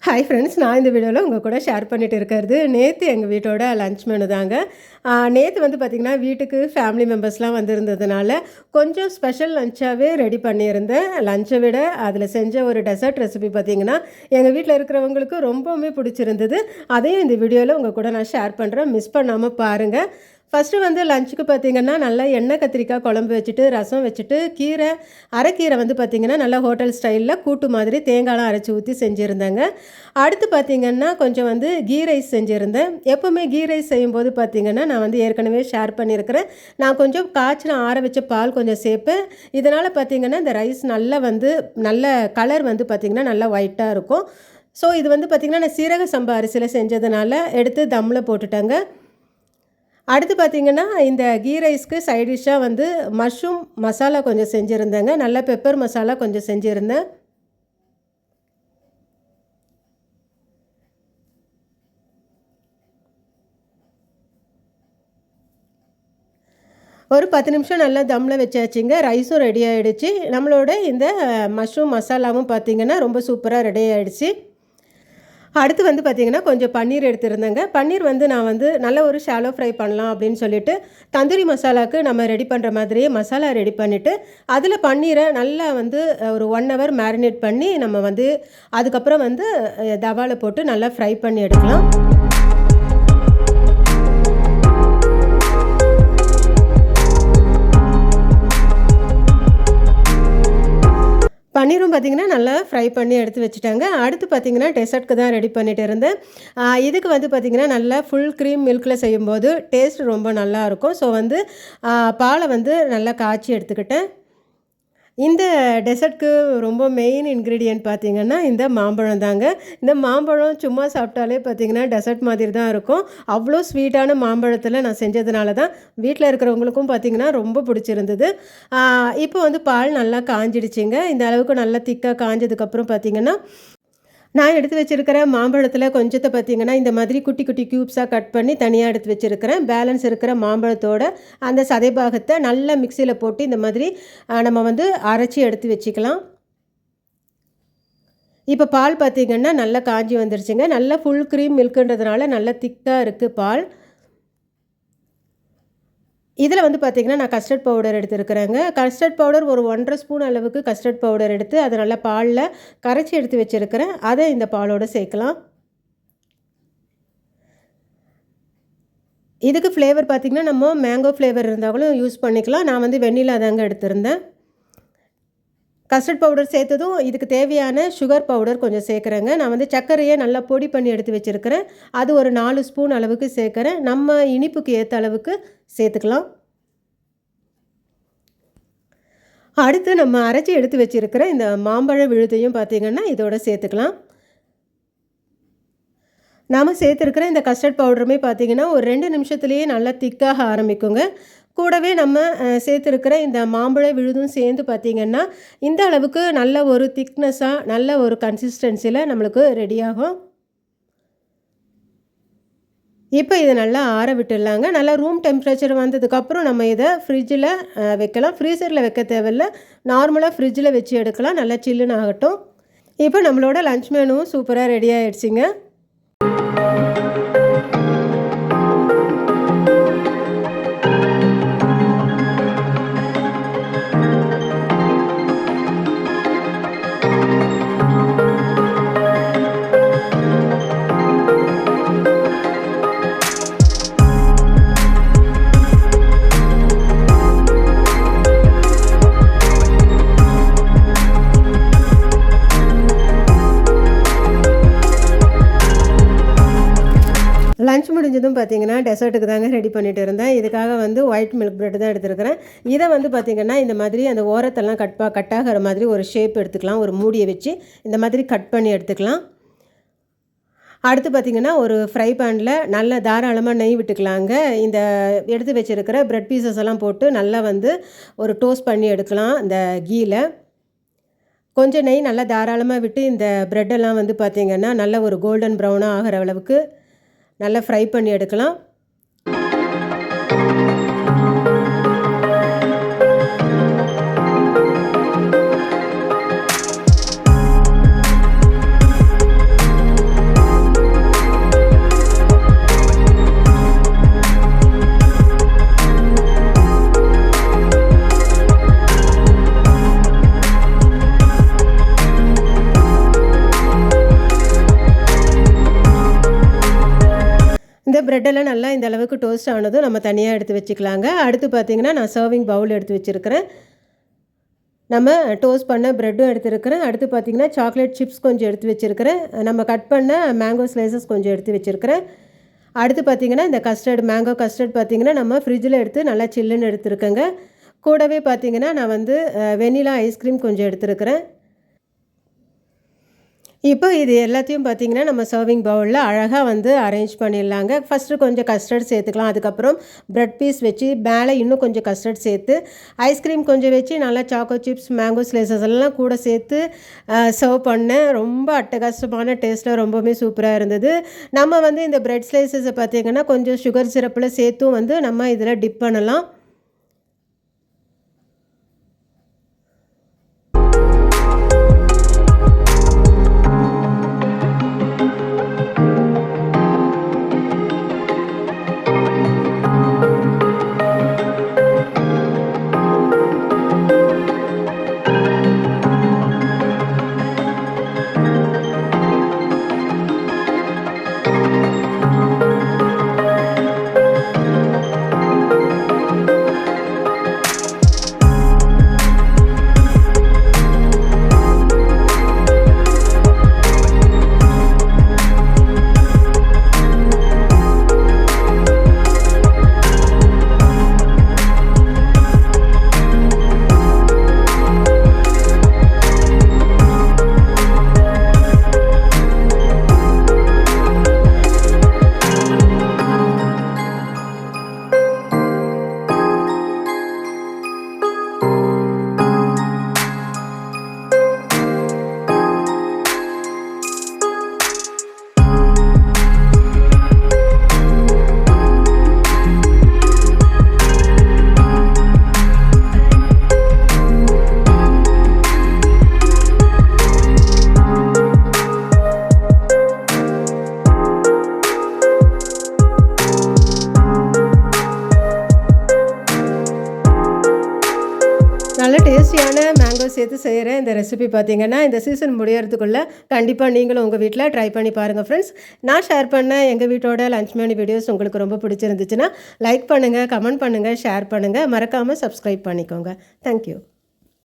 Hi friends, நான் இந்த வீடியோவில் உங்கள் கூட ஷேர் பண்ணிட்டு இருக்கிறது நேற்று எங்கள் வீட்டோட லன்ச் மெனு தாங்க. நேற்று வந்து பார்த்திங்கன்னா வீட்டுக்கு ஃபேமிலி மெம்பர்ஸ்லாம் வந்திருந்ததுனால கொஞ்சம் ஸ்பெஷல் லஞ்சாகவே ரெடி பண்ணியிருந்தேன். லஞ்சை விட அதில் செஞ்ச ஒரு டெசர்ட் ரெசிபி பார்த்திங்கன்னா எங்கள் வீட்டில் இருக்கிறவங்களுக்கு ரொம்பவுமே பிடிச்சிருந்தது. அதையும் இந்த வீடியோவில் உங்கள் கூட நான் ஷேர் பண்ணுறேன், மிஸ் பண்ணாமல் பாருங்கள். ஃபஸ்ட்டு வந்து லஞ்சுக்கு பார்த்திங்கன்னா நல்லா எண்ணெய் கத்திரிக்காய் குழம்பு வச்சுட்டு ரசம் வச்சுட்டு அரைக்கீரை வந்து பார்த்திங்கன்னா நல்லா ஹோட்டல் ஸ்டைலில் கூட்டு மாதிரி தேங்காய்லாம் அரைச்சி ஊற்றி செஞ்சுருந்தேங்க. அடுத்து பார்த்திங்கன்னா கொஞ்சம் வந்து கீ ரைஸ் செஞ்சுருந்தேன். எப்போவுமே கீ ரைஸ் செய்யும்போது பார்த்திங்கன்னா நான் வந்து ஏற்கனவே ஷேர் பண்ணியிருக்கிறேன், நான் கொஞ்சம் காய்ச்சின ஆற வச்ச பால் கொஞ்சம் சேர்ப்பேன். இதனால் பார்த்திங்கன்னா இந்த ரைஸ் நல்ல கலர் வந்து பார்த்திங்கன்னா நல்லா ஒயிட்டாக இருக்கும். ஸோ இது வந்து பார்த்திங்கன்னா நான் சீரக சம்பா அரிசியில் செஞ்சதுனால எடுத்து தம்மில் போட்டுட்டேங்க. அடுத்து பார்த்திங்கன்னா இந்த கீ ரைஸ்க்கு சைட் டிஷ்ஷாக வந்து மஷ்ரூம் மசாலா கொஞ்சம் செஞ்சுருந்தேங்க. நல்ல பெப்பர் மசாலா கொஞ்சம் செஞ்சுருந்தேன். ஒரு 10 நிமிஷம் நல்லா தம்மில் வச்சாச்சுங்க. ரைஸும் ரெடி ஆகிடுச்சு. நம்மளோட இந்த மஷ்ரூம் மசாலாவும் பார்த்திங்கன்னா ரொம்ப சூப்பராக ரெடி ஆகிடுச்சு. அடுத்து வந்து பார்த்திங்கன்னா கொஞ்சம் பன்னீர் எடுத்துருந்தேங்க. பன்னீர் வந்து நான் வந்து நல்ல ஒரு ஷாலோ ஃப்ரை பண்ணலாம் அப்படின்னு சொல்லிட்டு தந்தூரி மசாலாவுக்கு நம்ம ரெடி பண்ணுற மாதிரியே மசாலா ரெடி பண்ணிவிட்டு அதில் பன்னீரை நல்லா வந்து ஒரு 1 ஹவர் மேரினேட் பண்ணி நம்ம வந்து அதுக்கப்புறம் வந்து தவாவில் போட்டு நல்லா ஃப்ரை பண்ணி எடுக்கலாம். பன்னீரும் பார்த்திங்கன்னா நல்லா ஃப்ரை பண்ணி எடுத்து வச்சுட்டாங்க. அடுத்து பார்த்திங்கன்னா டெசர்ட்க்கு தான் ரெடி பண்ணிகிட்டு இருந்தேன். இதுக்கு வந்து பார்த்திங்கன்னா நல்லா ஃபுல் க்ரீம் மில்கில் செய்யும்போது டேஸ்ட் ரொம்ப நல்லாயிருக்கும். ஸோ வந்து பாலை வந்து நல்லா காய்ச்சி எடுத்துக்கிட்டேன். இந்த டெசர்ட்க்கு ரொம்ப மெயின் இன்க்ரீடியன்ட் பார்த்திங்கன்னா இந்த மாம்பழம் தாங்க. இந்த மாம்பழம் சும்மா சாப்பிட்டாலே பார்த்திங்கன்னா டெசர்ட் மாதிரி தான் இருக்கும். அவ்வளோ ஸ்வீட்டான மாம்பழத்தில் நான் செஞ்சதுனால தான் வீட்டில் இருக்கிறவங்களுக்கும் பார்த்திங்கன்னா ரொம்ப பிடிச்சிருந்தது. இப்போ வந்து பால் நல்லா காஞ்சிடுச்சிங்க. இந்த அளவுக்கு நல்லா திக்காக காஞ்சதுக்கப்புறம் பார்த்திங்கன்னா நான் எடுத்து வச்சுருக்கிற மாம்பழத்தில் கொஞ்சத்தை பார்த்திங்கன்னா இந்த மாதிரி குட்டி குட்டி க்யூப்ஸாக கட் பண்ணி தனியாக எடுத்து வச்சுருக்கிறேன். பேலன்ஸ் இருக்கிற மாம்பழத்தோட அந்த சதைபாகத்தை நல்லா மிக்சியில் போட்டு இந்த மாதிரி நம்ம வந்து அரைச்சி எடுத்து வச்சுக்கலாம். இப்போ பால் பார்த்திங்கன்னா நல்லா காஞ்சி வந்துருச்சுங்க. நல்லா ஃபுல் க்ரீம் மில்க்குன்றதுனால நல்லா திக்காக இருக்குது பால். இதில் வந்து பார்த்திங்கன்னா நான் கஸ்டர்ட் பவுடர் எடுத்துருக்கிறேங்க. கஸ்டர்ட் பவுடர் ஒரு 1.5 ஸ்பூன் அளவுக்கு கஸ்டர்ட் பவுடர் எடுத்து அதை நல்லா பாலில் கரைச்சி எடுத்து வச்சுருக்கிறேன். அதை இந்த பாலோடு சேர்க்கலாம். இதுக்கு ஃப்ளேவர் பார்த்திங்கன்னா நம்ம மேங்கோ ஃப்ளேவர் இருந்தாலும் யூஸ் பண்ணிக்கலாம். நான் வந்து வெண்ணிலா தாங்க எடுத்திருந்தேன். கஸ்டர்ட் பவுடர் சேர்த்ததும் இதுக்கு தேவையான சுகர் பவுடர் கொஞ்சம் சேர்க்குறேங்க. நான் வந்து சர்க்கரையை நல்லா பொடி பண்ணி எடுத்து வச்சுருக்கிறேன். அது ஒரு 4 ஸ்பூன் அளவுக்கு சேர்க்குறேன். நம்ம இனிப்புக்கு ஏற்ற அளவுக்கு சேர்த்துக்கலாம். அடுத்து நம்ம அரைச்சி எடுத்து வச்சுருக்கிற இந்த மாம்பழ விழுதையும் பார்த்திங்கன்னா இதோட சேர்த்துக்கலாம். நாம் சேர்த்துருக்கிற இந்த கஸ்டர்ட் பவுடருமே பார்த்திங்கன்னா ஒரு 2 நிமிஷத்துலேயே நல்லா திக்காக ஆரம்பிக்குங்க. கூடவே நம்ம சேர்த்துருக்கிற இந்த மாம்பழ விழுதும் சேர்ந்து பார்த்திங்கன்னா இந்த அளவுக்கு நல்ல ஒரு திக்னஸாக நல்ல ஒரு கன்சிஸ்டன்சியில் நம்மளுக்கு ரெடியாகும். இப்போ இதை நல்லா ஆற விட்டுடலாங்க. நல்லா ரூம் டெம்பரேச்சர் வந்ததுக்கப்புறம் நம்ம இதை ஃப்ரிட்ஜில் வைக்கலாம். ஃப்ரீசரில் வைக்க தேவையில்லை, நார்மலாக ஃப்ரிட்ஜில் வச்சு எடுக்கலாம். நல்லா சில்லுன்னு ஆகட்டும். இப்போ நம்மளோட லன்ச் மெனுவும் சூப்பராக ரெடி ஆகிடுச்சிங்க. லன்ச் முடிஞ்சதும் பார்த்திங்கன்னா டெசர்ட்டுக்கு தாங்க ரெடி பண்ணிகிட்டு இருந்தேன். இதுக்காக வந்து ஒயிட் மில்க் ப்ரெட் தான் எடுத்துருக்கிறேன். இதை வந்து பார்த்திங்கன்னா இந்த மாதிரி அந்த ஓரத்தெல்லாம் கட்டாகிற மாதிரி ஒரு ஷேப் எடுத்துக்கலாம். ஒரு மூடியை வச்சு இந்த மாதிரி கட் பண்ணி எடுத்துக்கலாம். அடுத்து பார்த்திங்கன்னா ஒரு ஃப்ரை பேனில் நல்லா தாராளமாக நெய் விட்டுக்கலாங்க. இந்த எடுத்து வச்சுருக்கிற ப்ரெட் பீசஸ் எல்லாம் போட்டு நல்லா வந்து ஒரு டோஸ்ட் பண்ணி எடுக்கலாம். இந்த கீயில் கொஞ்சம் நெய் நல்லா தாராளமாக விட்டு இந்த ப்ரெட்டெல்லாம் வந்து பார்த்திங்கன்னா நல்ல ஒரு கோல்டன் ப்ரௌனாக ஆகிற அளவுக்கு நல்லா ஃப்ரை பண்ணி எடுக்கலாம். ப்ரெட்டெல்லாம் நல்லா இந்த அளவுக்கு டோஸ்ட் ஆனதும் நம்ம தனியாக எடுத்து வச்சுக்கலாங்க. அடுத்து பார்த்திங்கன்னா நான் சர்விங் பவுல் எடுத்து வச்சுருக்கிறேன். நம்ம டோஸ்ட் பண்ண ப்ரெட்டும் எடுத்துருக்கிறேன். அடுத்து பார்த்திங்கன்னா சாக்லேட் சிப்ஸ் கொஞ்சம் எடுத்து வச்சுருக்கிறேன். நம்ம கட் பண்ண மேங்கோ ஸ்லைசஸ் கொஞ்சம் எடுத்து வச்சுருக்கிறேன். அடுத்து பார்த்திங்கன்னா இந்த மேங்கோ கஸ்டர்ட் பார்த்திங்கன்னா நம்ம ஃப்ரிட்ஜில் எடுத்து நல்லா சில்லுன்னு எடுத்துருக்கேங்க. கூடவே பார்த்திங்கன்னா நான் வந்து வெனிலா ஐஸ்கிரீம் கொஞ்சம் எடுத்துருக்கிறேன். இப்போ இது எல்லாத்தையும் பார்த்திங்கன்னா நம்ம சர்விங் பவுலில் அழகாக வந்து அரேஞ்ச் பண்ணிடலாங்க. ஃபஸ்ட்டு கொஞ்சம் கஸ்டர்ட் சேர்த்துக்கலாம். அதுக்கப்புறம் ப்ரெட் பீஸ் வச்சு மேலே இன்னும் கொஞ்சம் கஸ்டர்ட் சேர்த்து ஐஸ்கிரீம் கொஞ்சம் வச்சு நல்லா சாக்கோ சிப்ஸ் மேங்கோ ஸ்லைசஸ் எல்லாம் கூட சேர்த்து சர்வ் பண்ணேன். ரொம்ப அட்டகாசமான டேஸ்ட்டில் ரொம்பவுமே சூப்பராக இருந்தது. நம்ம வந்து இந்த ப்ரெட் ஸ்லைசஸை பார்த்திங்கன்னா கொஞ்சம் சுகர் சிரப்பில் சேர்த்தும் வந்து நம்ம இதில் டிப் பண்ணலாம். நல்ல டேஸ்டியான மேங்கோ சேர்த்து செய்கிற இந்த ரெசிபி பார்த்திங்கன்னா இந்த சீசன் முடியறதுக்குள்ளே கண்டிப்பாக நீங்களும் உங்கள் வீட்டில் ட்ரை பண்ணி பாருங்கள் ஃப்ரெண்ட்ஸ். நான் ஷேர் பண்ண எங்கள் வீட்டோட லஞ்ச் மெனு வீடியோஸ் உங்களுக்கு ரொம்ப பிடிச்சிருந்துச்சுன்னா லைக் பண்ணுங்கள், கமெண்ட் பண்ணுங்கள், ஷேர் பண்ணுங்கள், மறக்காமல் சப்ஸ்கிரைப் பண்ணிக்கோங்க. தேங்க்யூ.